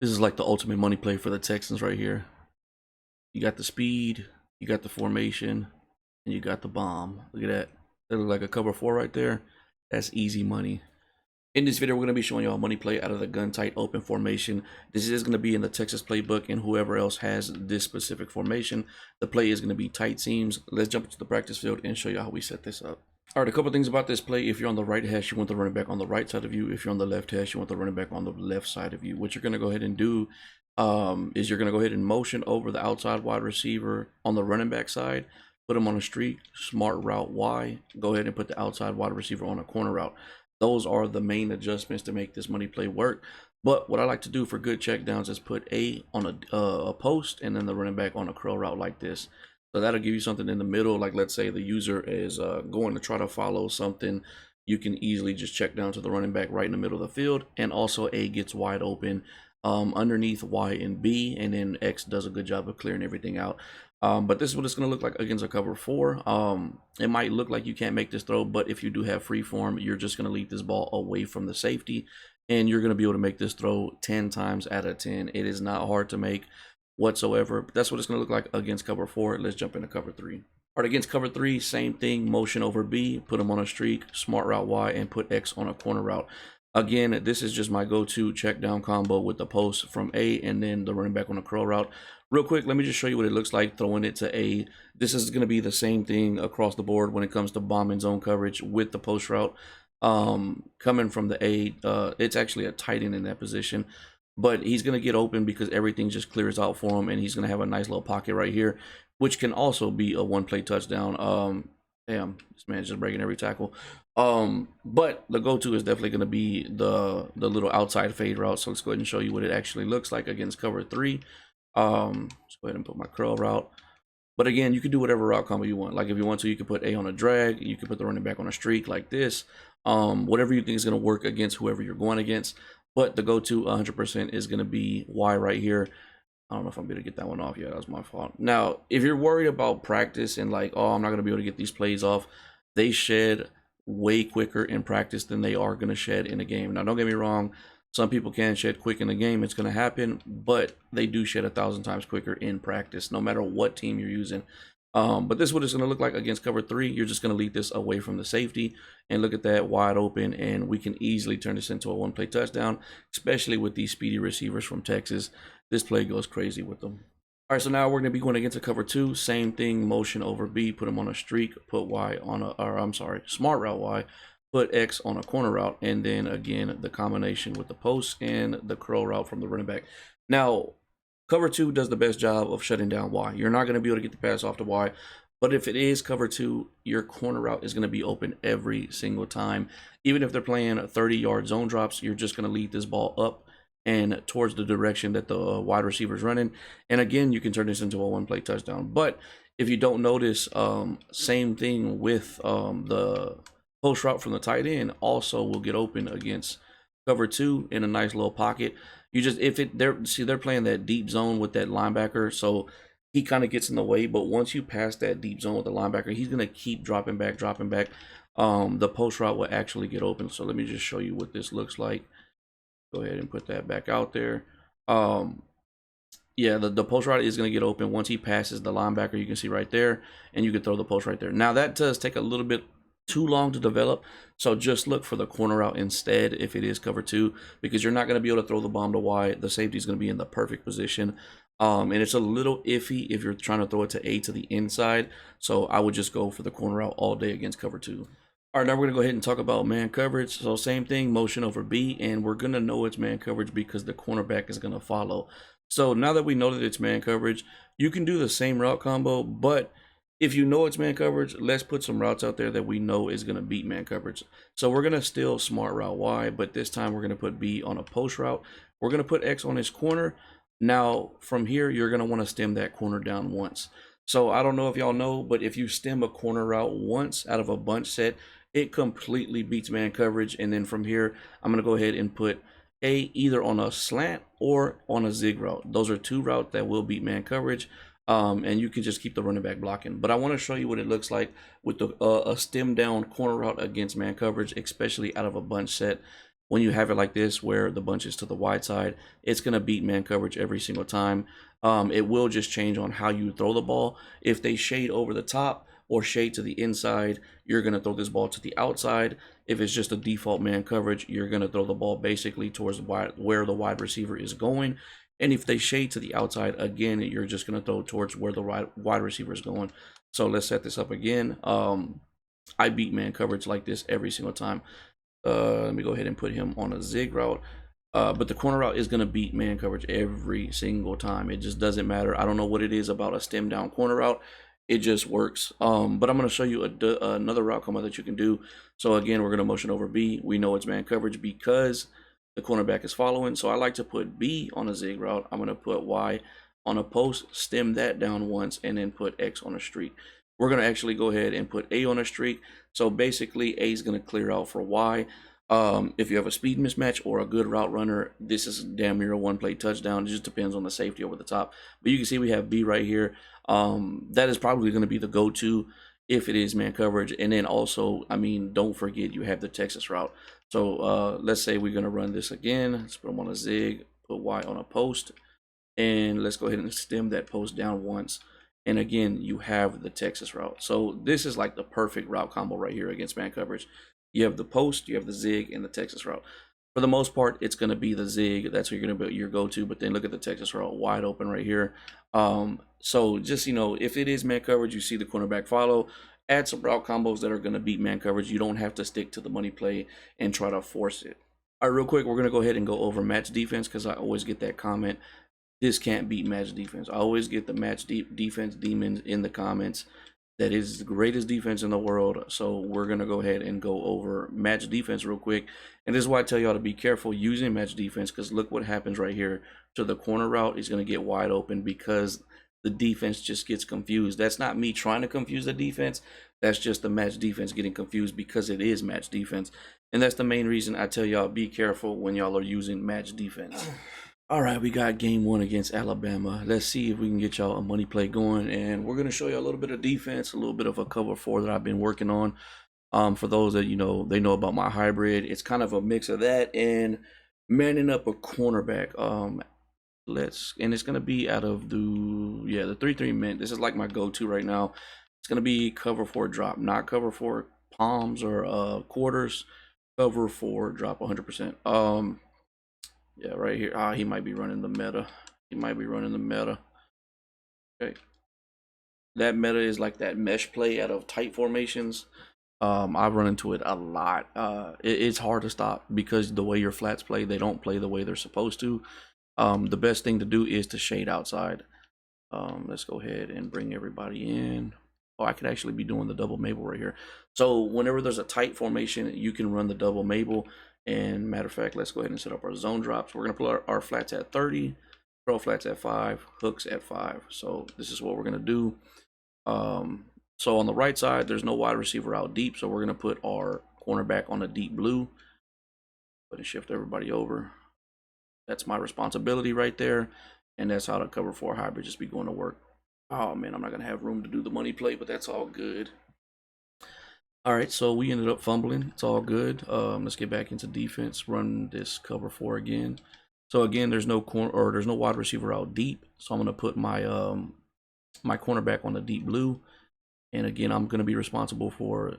This is like the ultimate money play for the Texans right here. You got the speed, you got the formation, and you got the bomb. Look at that. That looks like a cover four right there. That's easy money. In this video, we're going to be showing y'all money play out of the gun tight open formation. This is going to be in the Texas playbook, and whoever else has this specific formation, the play is going to be tight seams. Let's jump into the practice field and show you how we set this up. All right, a couple things about this play. If you're on the right hash, you want the running back on the right side of you. If you're on the left hash, you want the running back on the left side of you. What you're going to go ahead and do is you're going to go ahead and motion over the outside wide receiver on the running back side. Put him on a streak, smart route Y. Go ahead and put the outside wide receiver on a corner route. Those are the main adjustments to make this money play work. But what I like to do for good check downs is put A on a post and then the running back on a curl route like this. So that'll give you something in the middle. Like let's say the user is going to try to follow something. You can easily just check down to the running back right in the middle of the field. And also A gets wide open underneath Y and B. And then X does a good job of clearing everything out. But this is what it's going to look like against a cover four. It might look like you can't make this throw, but if you do have free form, you're just going to lead this ball away from the safety, and you're going to be able to make this throw 10 times out of 10. It is not hard to make whatsoever. But that's what it's going to look like against cover four. Let's jump into cover three. All right, against cover three, same thing. Motion over B, put them on a streak, smart route Y, and put X on a corner route. Again, this is just my go-to check down combo with the post from A and then the running back on a curl route. Real quick, let me just show you what it looks like throwing it to A. This is going to be the same thing across the board when it comes to bomb and zone coverage with the post route. Coming from the A, it's actually a tight end in that position. But he's going to get open because everything just clears out for him, and he's going to have a nice little pocket right here, which can also be a one-play touchdown. Damn, this man's just breaking every tackle. But the go-to is definitely going to be the little outside fade route. So let's go ahead and show you what it actually looks like against cover three. Let's go ahead and put my curl route. But again, you can do whatever route combo you want. Like if you want to, you can put A on a drag. You can put the running back on a streak like this. Whatever you think is going to work against whoever you're going against. But the go-to 100% is going to be Y right here. I don't know if I'm able to get that one off. Yeah, that was my fault. Now, if you're worried about practice and like, oh, I'm not going to be able to get these plays off, they shed way quicker in practice than they are going to shed in a game. Now, don't get me wrong. Some people can shed quick in the game. It's going to happen, but they do shed 1,000 times quicker in practice, no matter what team you're using. But this is what it's going to look like against cover three. You're just going to lead this away from the safety, and look at that, wide open, and we can easily turn this into a one-play touchdown, especially with these speedy receivers from Texas. This play goes crazy with them. All right, so now we're going to be going against a cover two. Same thing, motion over B, put them on a streak, put Y on a, or I'm sorry, smart route Y, put X on a corner route, and then again, the combination with the post and the curl route from the running back. Now, cover two does the best job of shutting down Y. You're not going to be able to get the pass off to Y, but if it is cover two, your corner route is going to be open every single time. Even if they're playing 30-yard zone drops, you're just going to lead this ball up and towards the direction that the wide receiver is running. And again, you can turn this into a one-play touchdown. But if you don't notice, same thing with the post route from the tight end also will get open against cover two in a nice little pocket. You just, if it, they're playing that deep zone with that linebacker, so he kind of gets in the way. But once you pass that deep zone with the linebacker, he's going to keep dropping back. The post route will actually get open. So let me just show you what this looks like. Go ahead and put that back out there. Yeah, the post route is going to get open once he passes the linebacker. You can see right there, and you can throw the post right there. Now, that does take a little bit too long to develop, so just look for the corner route instead if it is cover two, because you're not going to be able to throw the bomb to Y. The safety is going to be in the perfect position, and it's a little iffy if you're trying to throw it to A to the inside, so I would just go for the corner route all day against cover two. All right, now we're going to go ahead and talk about man coverage. So same thing, motion over B, and we're going to know it's man coverage because the cornerback is going to follow. So now that we know that it's man coverage, you can do the same route combo, but if you know it's man coverage, let's put some routes out there that we know is going to beat man coverage. So we're going to still smart route Y, but this time we're going to put B on a post route. We're going to put X on his corner. Now from here, you're going to want to stem that corner down once. So I don't know if y'all know, but if you stem a corner route once out of a bunch set, it completely beats man coverage. And then from here, I'm going to go ahead and put A either on a slant or on a zig route. Those are two routes that will beat man coverage. And you can just keep the running back blocking. But I want to show you what it looks like with the a stem down corner route against man coverage, especially out of a bunch set. when you have it like this, where the bunch is to the wide side, it's going to beat man coverage every single time. It will just change on how you throw the ball. If they shade over the top or shade to the inside, you're going to throw this ball to the outside. If it's just a default man coverage, you're going to throw the ball basically towards where the wide receiver is going. And if they shade to the outside, again, you're just going to throw towards where the wide receiver is going. So let's set this up again. I beat man coverage like this every single time. Let me go ahead and put him on a zig route. But the corner route is going to beat man coverage every single time. It just doesn't matter. I don't know what it is about a stem down corner route. It just works. But I'm going to show you another route combo that you can do. So again, we're going to motion over B. We know it's man coverage because the cornerback is following. So I like to put B on a zig route. I'm going to put Y on a post, stem that down once, and then put X on a streak. We're going to actually go ahead and put A on a streak. So basically, A is going to clear out for Y. If you have a speed mismatch or a good route runner, this is damn near a one-play touchdown. It just depends on the safety over the top. But you can see we have B right here. That is probably going to be the go-to if it is man coverage. And then also, I mean, don't forget you have the Texas route. So let's say we're going to run this again. Let's put them on a zig, put Y on a post. And let's go ahead and stem that post down once. And again, you have the Texas route. So this is like the perfect route combo right here against man coverage. You have the post, you have the zig, and the Texas route. For the most part, it's going to be the zig. That's what you're going to be your go-to. But then look at the Texas route, wide open right here. So just, you know, if it is man coverage, you see the cornerback follow. Add some route combos that are going to beat man coverage. You don't have to stick to the money play and try to force it. All right, real quick, we're going to go ahead and go over match defense because I always get that comment. This can't beat match defense. I always get the match defense demons in the comments. That is the greatest defense in the world. So we're going to go ahead and go over match defense real quick. And this is why I tell y'all to be careful using match defense, because look what happens right here. To the corner route, he's going to get wide open because the defense just gets confused. That's not me trying to confuse the defense. That's just the match defense getting confused because it is match defense. And that's the main reason I tell y'all be careful when y'all are using match defense. All right, we got game one against Alabama. Let's see if we can get y'all a money play going. And we're going to show you a little bit of defense, a little bit of a cover four that I've been working on. For those that, you know, they know about my hybrid, it's kind of a mix of that and manning up a cornerback. And it's going to be out of the 3-3 mint. This is like my go-to right now. It's going to be cover four drop, not cover four palms or quarters. Cover four drop 100%. Yeah, right here. He might be running the meta. He might be running the meta. Okay. That meta is like that mesh play out of tight formations. I've run into it a lot. It's hard to stop because the way your flats play, they don't play the way they're supposed to. The best thing to do is to shade outside. Let's go ahead and bring everybody in. Oh, I could actually be doing the double Mabel right here. So whenever there's a tight formation, you can run the double Mabel. And matter of fact, let's go ahead and set up our zone drops. We're going to put our flats at 30, pro flats at 5, hooks at 5. So this is what we're going to do. So on the right side, there's no wide receiver out deep. So we're going to put our cornerback on a deep blue. Go ahead and shift everybody over. That's my responsibility right there. And that's how the cover four hybrid just be going to work. Oh, man, I'm not going to have room to do the money play, but that's all good. All right, so we ended up fumbling. It's all good. Let's get back into defense. Run this cover four again. So again, there's no corner or there's no wide receiver out deep. So I'm gonna put my my cornerback on the deep blue, and again, I'm gonna be responsible for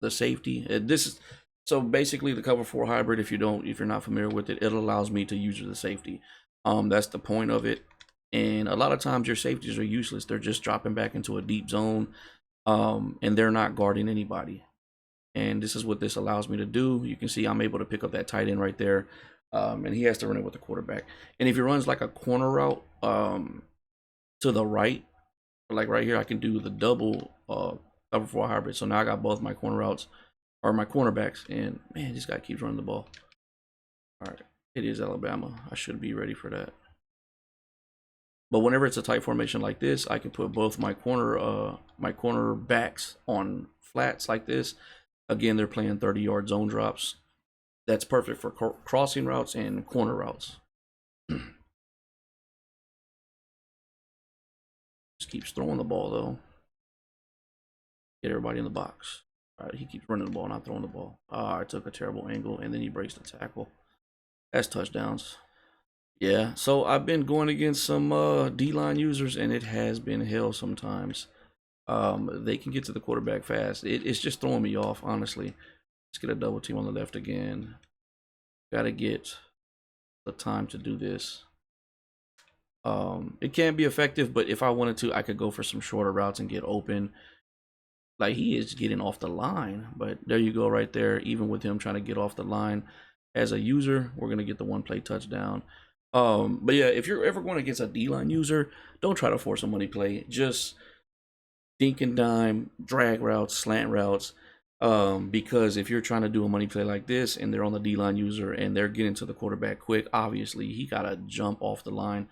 the safety. This is so basically the cover four hybrid. If you're not familiar with it, it allows me to use the safety. That's the point of it. And a lot of times your safeties are useless. They're just dropping back into a deep zone. And they're not guarding anybody. And this is what this allows me to do. You can see I'm able to pick up that tight end right there. And he has to run it with the quarterback. And if he runs like a corner route to the right, like right here, I can do the double cover four hybrid. So now I got both my corner routes or my cornerbacks. And man, this guy keeps running the ball. All right, it is Alabama. I should be ready for that. But whenever it's a tight formation like this, I can put both my cornerbacks on flats like this. Again, they're playing 30-yard zone drops. That's perfect for crossing routes and corner routes. Just keeps throwing the ball though. Get everybody in the box. He keeps running the ball, not throwing the ball. I took a terrible angle, and then he breaks the tackle. That's touchdowns. Yeah, so I've been going against some D-line users, and it has been hell sometimes. They can get to the quarterback fast. It's just throwing me off, honestly. Let's get a double team on the left again. Got to get the time to do this. It can be effective, but if I wanted to, I could go for some shorter routes and get open. Like, he is getting off the line, but there you go right there. Even with him trying to get off the line as a user, we're gonna get the one play touchdown. But yeah, if you're ever going against a D-line user, don't try to force a money play. Just dink and dime, drag routes, slant routes. Because if you're trying to do a money play like this and they're on the D-line user and they're getting to the quarterback quick, obviously he gotta jump off the line.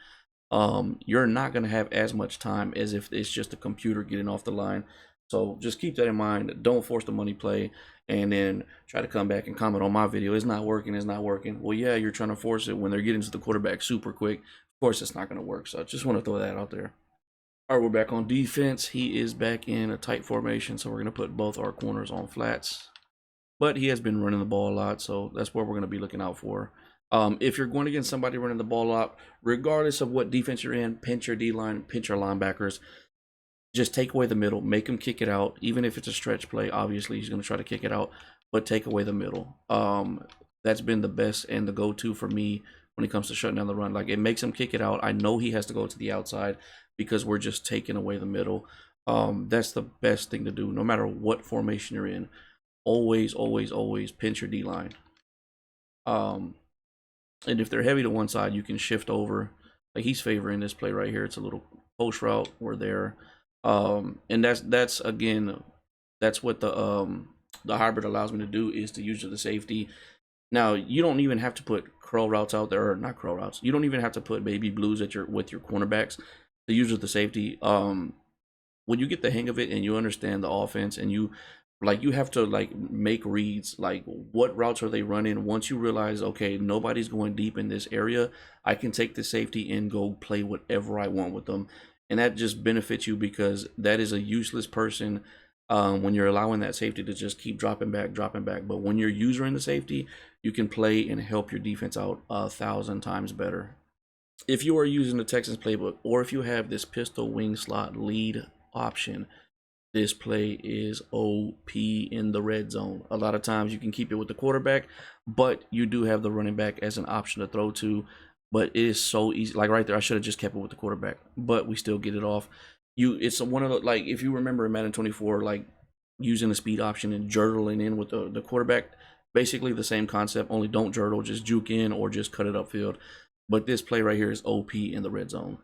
You're not gonna have as much time as if it's just a computer getting off the line. So just keep that in mind. Don't force the money play and then try to come back and comment on my video. It's not working, it's not working. Well, yeah, you're trying to force it when they're getting to the quarterback super quick. Of course, it's not gonna work. So I just want to throw that out there. All right, we're back on defense. He is back in a tight formation, so we're gonna put both our corners on flats. But he has been running the ball a lot, so that's what we're gonna be looking out for. If you're going against somebody running the ball a lot, regardless of what defense you're in, pinch your D-line, pinch your linebackers. Just take away the middle, make him kick it out. Even if it's a stretch play, obviously he's going to try to kick it out, but take away the middle. That's been the best and the go-to for me when it comes to shutting down the run. Like, it makes him kick it out. I know he has to go to the outside because we're just taking away the middle. That's the best thing to do, no matter what formation you're in. Always, always, always pinch your D-line. And if they're heavy to one side, you can shift over. Like, he's favoring this play right here. It's a little post route. We're there. And that's again, that's what the hybrid allows me to do, is to use the safety. Now, you don't even have to put curl routes out there, or not curl routes. You don't even have to put baby blues at with your cornerbacks to use the safety. When you get the hang of it and you understand the offense, and you have to make reads, like what routes are they running. Once you realize, okay, nobody's going deep in this area, I can take the safety and go play whatever I want with them. And that just benefits you, because that is a useless person when you're allowing that safety to just keep dropping back. But when you're using the safety, you can play and help your defense out 1,000 times better. If you are using the Texans playbook, or if you have this pistol wing slot lead option, this play is OP in the red zone. A lot of times you can keep it with the quarterback, but you do have the running back as an option to throw to. But it is so easy. Like right there, I should have just kept it with the quarterback, but we still get it off. It's one of the, like, if you remember in Madden 24, like using the speed option and jurtling in with the quarterback, basically the same concept, only don't jurtle, just juke in or just cut it upfield. But this play right here is OP in the red zone.